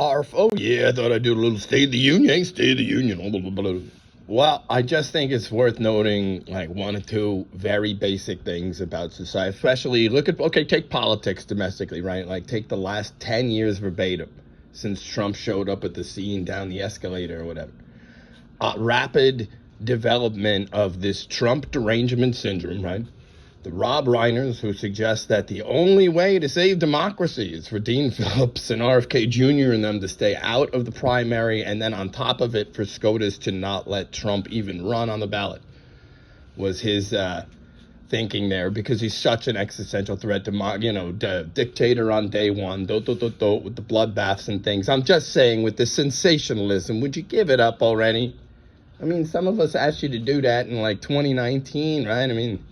Oh yeah, I thought I'd do a little State of the Union. Hey, State of the Union. Blah, blah, blah, blah. Well, I just think it's worth noting like one or two very basic things about society, especially take politics domestically, right? Like take the last 10 years verbatim since Trump showed up at the scene down the escalator or whatever. Rapid development of this Trump derangement syndrome, right? The Rob Reiners, who suggest that the only way to save democracy is for Dean Phillips and RFK Jr. and them to stay out of the primary, and then on top of it, for SCOTUS to not let Trump even run on the ballot, was his thinking there, because he's such an existential threat to, dictator on day one, with the bloodbaths and things. I'm just saying, with the sensationalism, would you give it up already? I mean, some of us asked you to do that in like 2019, right? I mean,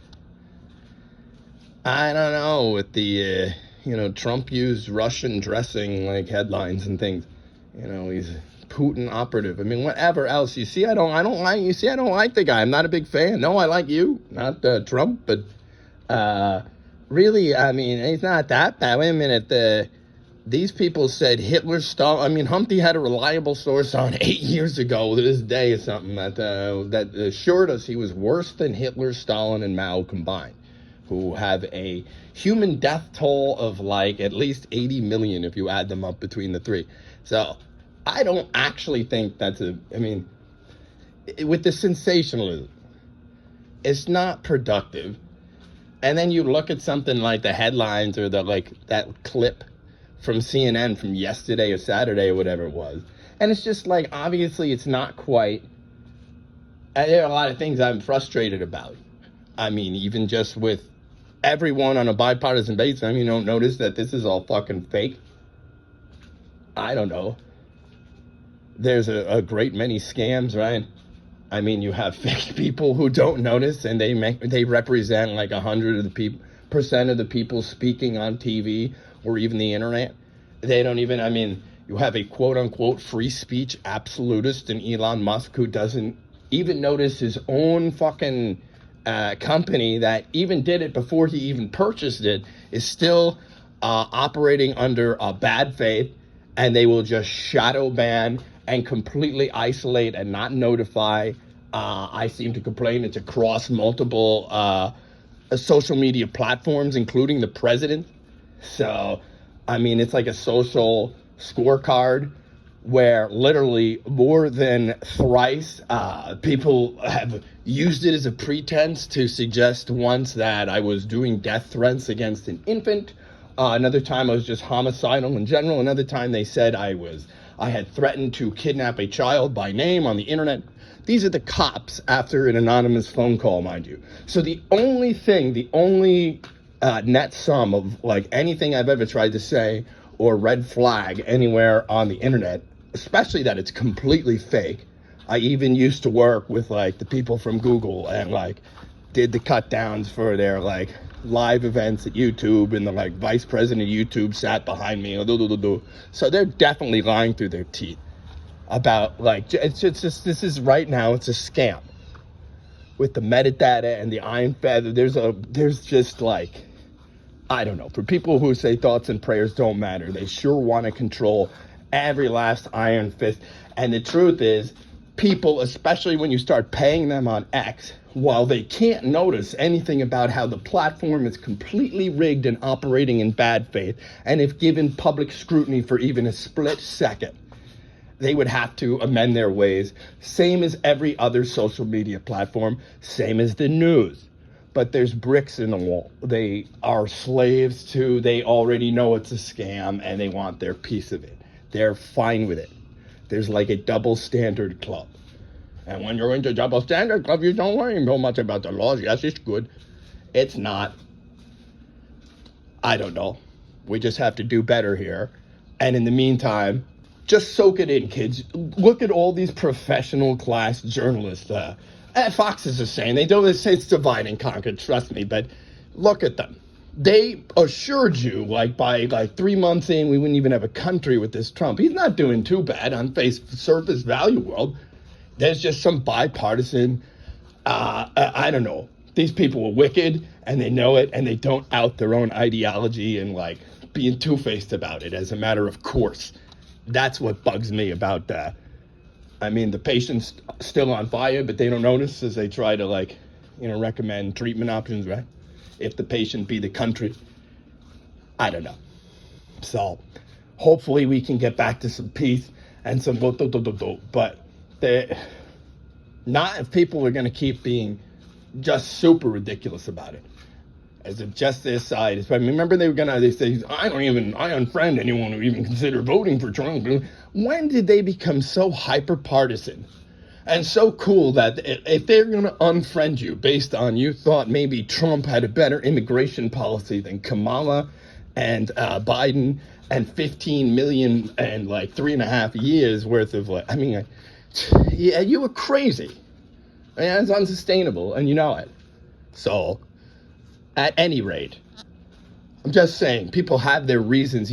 I don't know, with the, Trump used Russian dressing like headlines and things. He's Putin operative. I mean, whatever else. You see, I don't like the guy. I'm not a big fan. No, I like you, not Trump, but really, I mean, he's not that bad. Wait a minute, these people said Hitler, Stalin. I mean, Humpty had a reliable source on 8 years ago to this day or something that assured us he was worse than Hitler, Stalin, and Mao combined, who have a human death toll of like at least 80 million if you add them up between the three. So I don't actually think with the sensationalism, it's not productive. And then you look at something like the headlines or that clip from CNN from yesterday or Saturday or whatever it was. And it's just like, obviously it's not quite, there are a lot of things I'm frustrated about. I mean, even just with everyone on a bipartisan basis, I mean, you don't notice that this is all fucking fake? I don't know. There's a great many scams, right? I mean, you have fake people who don't notice, and they represent like 100% of the people speaking on TV or even the internet. They don't even, I mean, you have a quote-unquote free speech absolutist in Elon Musk who doesn't even notice his own fucking company that even did it before he even purchased it is still operating under bad faith, and they will just shadow ban and completely isolate and not notify. I seem to complain it's across multiple social media platforms, including the president. So, I mean, it's like a social scorecard where literally more than thrice people have used it as a pretense to suggest once that I was doing death threats against an infant. Another time I was just homicidal in general. Another time they said I had threatened to kidnap a child by name on the internet. These are the cops after an anonymous phone call, mind you. So the only net sum of like anything I've ever tried to say or red flag anywhere on the internet, especially that it's completely fake. I even used to work with like the people from Google and like did the cut downs for their like live events at YouTube, and the like vice president of YouTube sat behind me. So they're definitely lying through their teeth about like, it's just, this is right now, it's a scam with the metadata and the iron feather. There's just like, I don't know, for people who say thoughts and prayers don't matter, they sure want to control every last iron fist. And the truth is, people, especially when you start paying them on X, while they can't notice anything about how the platform is completely rigged and operating in bad faith, and if given public scrutiny for even a split second, they would have to amend their ways. Same as every other social media platform, same as the news. But there's bricks in the wall. They are slaves to, they already know it's a scam and they want their piece of it. They're fine with it. There's like a double standard club. And when you're into double standard club, you don't worry so much about the laws. Yes, it's good. It's not. I don't know. We just have to do better here. And in the meantime, just soak it in, kids. Look at all these professional class journalists. Fox is the same. They don't say it's divide and conquer, trust me, but look at them. They assured you, like by like 3 months in, we wouldn't even have a country with this Trump. He's not doing too bad on surface value world. There's just some bipartisan, I don't know. These people are wicked, and they know it, and they don't out their own ideology and like being two-faced about it as a matter of course. that's what bugs me about that. I mean, the patient's still on fire, but they don't notice as they try to, like, recommend treatment options, right? If the patient be the country, I don't know. So hopefully we can get back to some peace and some but not if people are going to keep being just super ridiculous about it. As if just their side is. Remember they say, I unfriend anyone who even consider voting for Trump. When did they become so hyper partisan and so cool that if they're going to unfriend you based on you thought maybe Trump had a better immigration policy than Kamala and Biden and 15 million and like 3.5 years worth of yeah, you were crazy. I mean, it's unsustainable and you know it. So at any rate, I'm just saying, people have their reasons.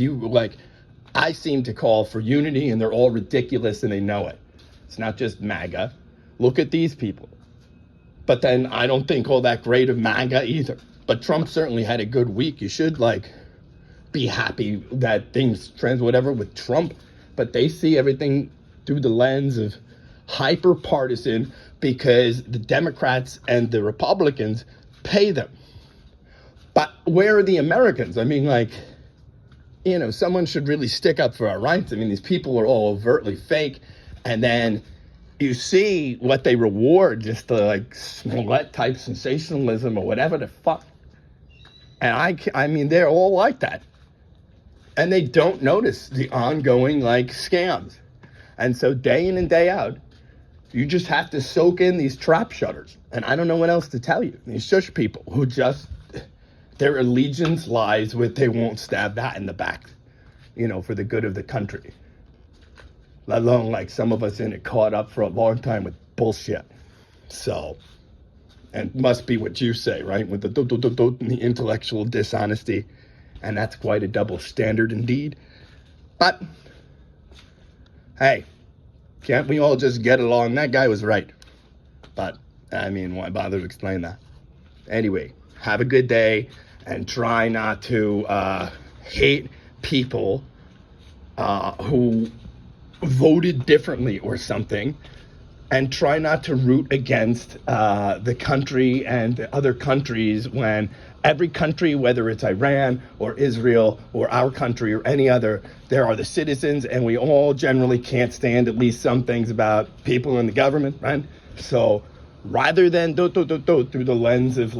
I seem to call for unity, and they're all ridiculous, and they know it. It's not just MAGA. Look at these people. But then I don't think all that great of MAGA either. But Trump certainly had a good week. You should, be happy that things trends, whatever, with Trump. But they see everything through the lens of hyper-partisan because the Democrats and the Republicans pay them. But where are the Americans? I mean, someone should really stick up for our rights. I mean, these people are all overtly fake. And then you see what they reward, just the Smollett type sensationalism or whatever the fuck. And I mean, they're all like that. And they don't notice the ongoing scams. And so day in and day out, you just have to soak in these trap shutters. And I don't know what else to tell you. These shush people who just, their allegiance lies with they won't stab that in the back, for the good of the country. Let alone some of us in it caught up for a long time with bullshit. So, and must be what you say, right? With the intellectual dishonesty. And that's quite a double standard indeed. But, hey, can't we all just get along? That guy was right. But, I mean, why bother to explain that? Anyway, have a good day and try not to hate people who voted differently or something, and try not to root against the country and other countries when every country, whether it's Iran or Israel or our country or any other, there are the citizens, and we all generally can't stand at least some things about people in the government, right? So rather than through the lens of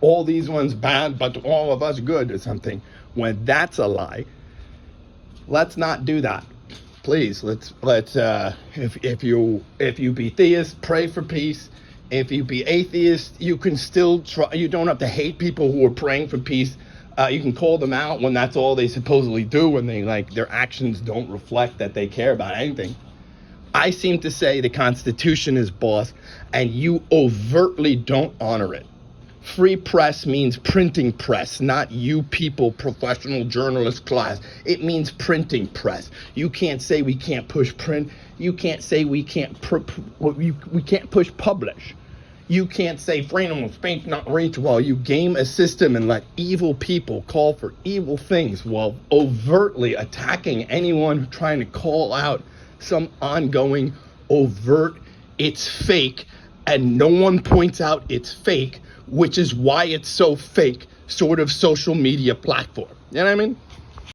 all these ones bad, but all of us good or something, when that's a lie, let's not do that. Please, let's if you be theist, pray for peace. If you be atheist, you can still try. You don't have to hate people who are praying for peace. You can call them out when that's all they supposedly do, when they their actions don't reflect that they care about anything. I seem to say the Constitution is boss, and you overtly don't honor it. Free press means printing press, not you people, professional journalist class. It means printing press. You can't say we can't push print. You can't say we can't we can't push publish. You can't say freedom of speech not reach while you game a system and let evil people call for evil things while overtly attacking anyone trying to call out some ongoing overt, it's fake, and no one points out it's fake, which is why it's so fake, sort of social media platform. You know what I mean?